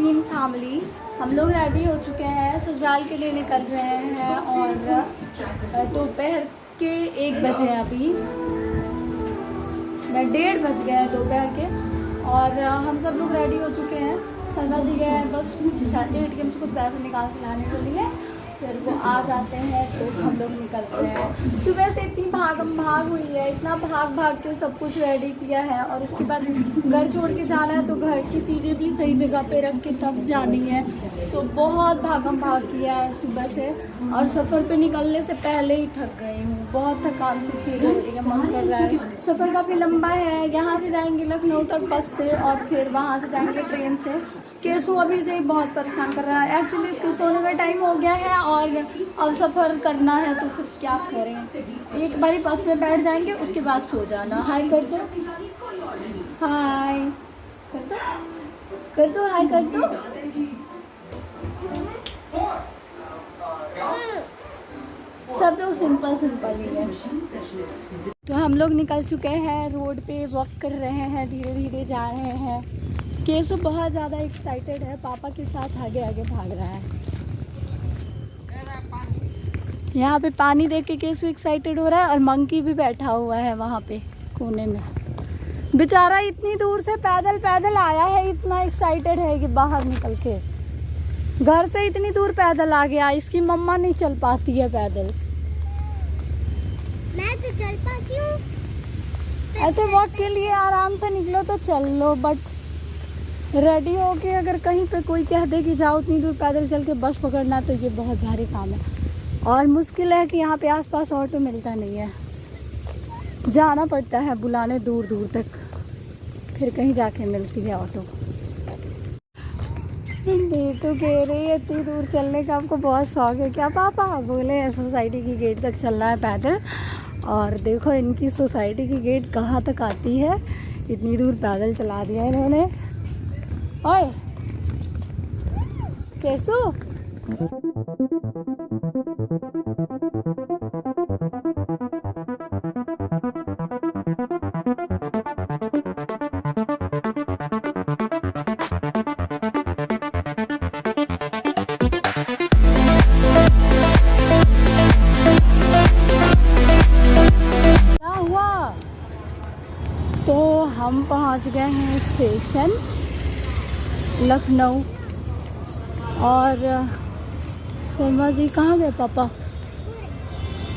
Morning family. हम लोग ready हो चुके हैं, ससुराल के लिए निकल रहे हैं और दोपहर के 1 बजे अभी 1:30 बज गए हैं दोपहर के। और हम सब लोग रेडी हो चुके हैं। शर्मा जी गए हैं बस ATM से कुछ पैसे निकाल के लाने के लिए, फिर वो आ जाते हैं तो हम लोग निकलते हैं। सुबह से इतनी भागम भाग हुई है, इतना भाग भाग के सब कुछ रेडी किया है और उसके बाद घर छोड़ के जाना है तो घर की चीज़ें भी सही जगह पे रख के तब जानी है। तो बहुत भागम भाग किया है सुबह से और सफ़र पे निकलने से पहले ही थक गई हूँ। बहुत थकान सी फील हो रही है, मन कर रहा है। सफ़र काफ़ी लंबा है, यहाँ से जाएंगे लखनऊ तक बस से और फिर वहाँ से जाएंगे ट्रेन से। केसु अभी से बहुत परेशान कर रहा है। एक्चुअली इसके सोने का टाइम हो गया है और अब सफ़र करना है तो फिर क्या करें। एक बारी बस में बैठ जाएंगे उसके बाद सो जाना। हाय कर दो, हाय कर दो, कर दो, हाय कर दो। सब लोग सिंपल सिंपल ही है। तो हम लोग निकल चुके हैं, रोड पे वॉक कर रहे हैं, धीरे धीरे जा रहे हैं। केसु बहुत ज़्यादा एक्साइटेड है, पापा के साथ आगे आगे भाग रहा है। यहाँ पे पानी देख के केसु एक्साइटेड हो रहा है और मंकी भी बैठा हुआ है वहाँ पे कोने में। बेचारा इतनी दूर से पैदल पैदल आया है, इतना एक्साइटेड है कि बाहर निकल के घर से इतनी दूर पैदल आ गया। इसकी मम्मा नहीं चल पाती है पैदल। मैं तो चल पाती हूँ। ऐसे वॉक के लिए आराम से निकलो तो चल लो, बट रेडी हो के अगर कहीं पे कोई कह दे कि जाओ उतनी दूर पैदल चल के बस पकड़ना तो ये बहुत भारी काम है। और मुश्किल है कि यहाँ पे आसपास ऑटो मिलता नहीं है, जाना पड़ता है बुलाने दूर दूर तक, फिर कहीं जाके मिलती है ऑटो। बेटू कह रही है इतनी दूर चलने का आपको बहुत शौक है क्या पापा? बोले सोसाइटी की गेट तक चलना है पैदल। और देखो इनकी सोसाइटी की गेट कहाँ तक आती है, इतनी दूर पैदल चला दिया इन्होंने। ओए केसु, क्या हुआ? तो हम पहुंच गए हैं स्टेशन लखनऊ। और शर्मा जी कहाँ गए पापा?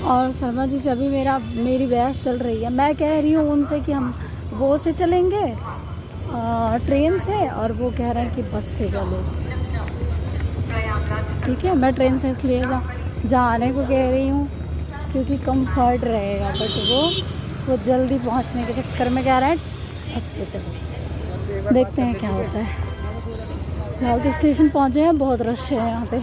और शर्मा जी से अभी मेरी बहस चल रही है। मैं कह रही हूँ उनसे कि हम वो से चलेंगे ट्रेन से, और वो कह रहे हैं कि बस से चलो। ठीक है, मैं ट्रेन से इसलिए जाने को कह रही हूँ क्योंकि कंफर्ट रहेगा, बट वो जल्दी पहुँचने के चक्कर में कह रहे हैं बस से चलो। देखते हैं क्या होता है। फिलहाल तो स्टेशन पहुंचे हैं, बहुत रश है यहाँ पे।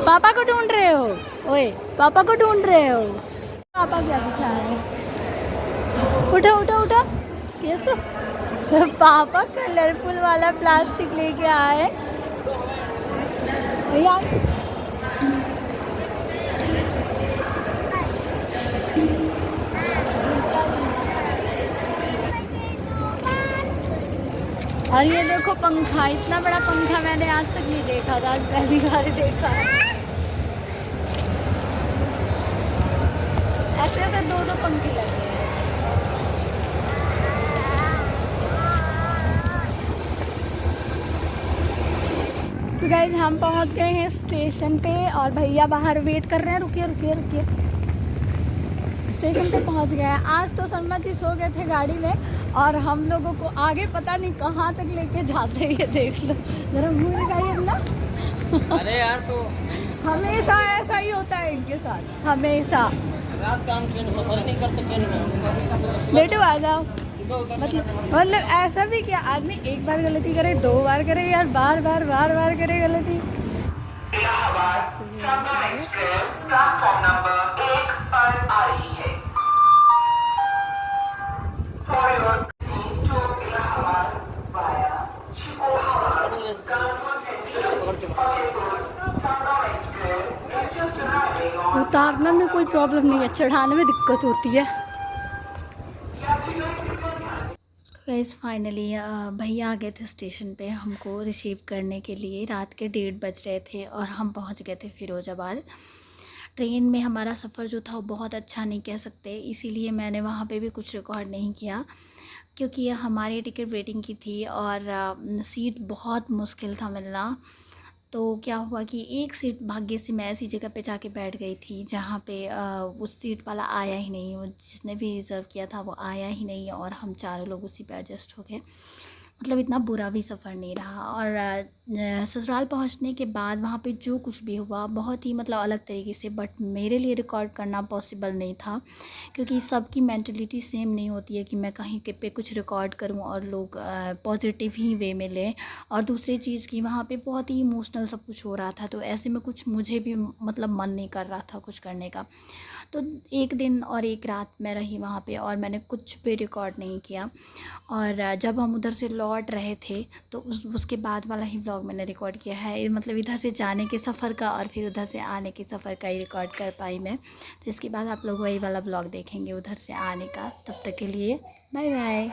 पापा को ढूंढ रहे हो? ओए पापा को ढूंढ रहे हो? पापा क्या बिछा रहे हैं? उठो उठो उठो। यस पापा कलरफुल वाला प्लास्टिक लेके आए यार। और ये देखो पंखा, इतना बड़ा पंखा मैंने आज तक नहीं देखा था, आज पहली बार देखा है। ऐसे ऐसे 2-2 पंखे लगे हैं। तो गाइस हम पहुंच गए हैं स्टेशन पे और भैया बाहर वेट कर रहे हैं। रुकिए रुकिए रुकिए, स्टेशन पे पहुंच गए हैं। आज तो शर्मा जी सो गए थे गाड़ी में और हम लोगों को आगे पता नहीं कहाँ तक लेके जाते हैं। ये देख लो, जरा मुँह दिखाइए अपना। अरे यार तो हमेशा ऐसा ही होता है इनके साथ, हमेशा। रात का हम ट्रेन सफर नहीं करते ट्रेन में। बेटू आ जाओ। मतलब ऐसा भी क्या आदमी एक बार गलती करे, 2 बार करे यार, बार बार करे गलती। प्लेटफॉर्म नंबर 1 पर आ रही है। उतारने में कोई प्रॉब्लम नहीं है, चढ़ाने में दिक्कत होती है। गाइस फाइनली भैया आ गए थे स्टेशन पे हमको रिसीव करने के लिए। रात के 1:30 बज रहे थे और हम पहुंच गए थे फ़िरोज़ाबाद। ट्रेन में हमारा सफ़र जो था वो बहुत अच्छा नहीं कह सकते, इसीलिए मैंने वहाँ पे भी कुछ रिकॉर्ड नहीं किया क्योंकि हमारी टिकट वेटिंग की थी और सीट बहुत मुश्किल था मिलना। तो क्या हुआ कि एक सीट भाग्य से मैं ऐसी जगह पे जाके बैठ गई थी जहाँ पे उस सीट वाला आया ही नहीं, वो जिसने भी रिज़र्व किया था वो आया ही नहीं और हम चारों लोग उसी पे एडजस्ट हो गए। मतलब इतना बुरा भी सफ़र नहीं रहा। और ससुराल पहुंचने के बाद वहाँ पे जो कुछ भी हुआ बहुत ही मतलब अलग तरीके से, बट मेरे लिए रिकॉर्ड करना पॉसिबल नहीं था क्योंकि सबकी मेंटलिटी सेम नहीं होती है कि मैं कहीं के पे कुछ रिकॉर्ड करूं और लोग पॉजिटिव ही वे में लें। और दूसरी चीज़ कि वहाँ पे बहुत ही इमोशनल सब कुछ हो रहा था, तो ऐसे में कुछ मुझे भी मतलब मन नहीं कर रहा था कुछ करने का। तो एक दिन और एक रात मैं रही वहाँ पे और मैंने कुछ भी रिकॉर्ड नहीं किया। और जब हम उधर से लौट रहे थे तो उसके बाद वाला ही ब्लॉग मैंने रिकॉर्ड किया है, मतलब इधर से जाने के सफ़र का और फिर उधर से आने के सफ़र का ही रिकॉर्ड कर पाई मैं। तो इसके बाद आप लोग वही वाला ब्लॉग देखेंगे उधर से आने का। तब तक के लिए बाय बाय।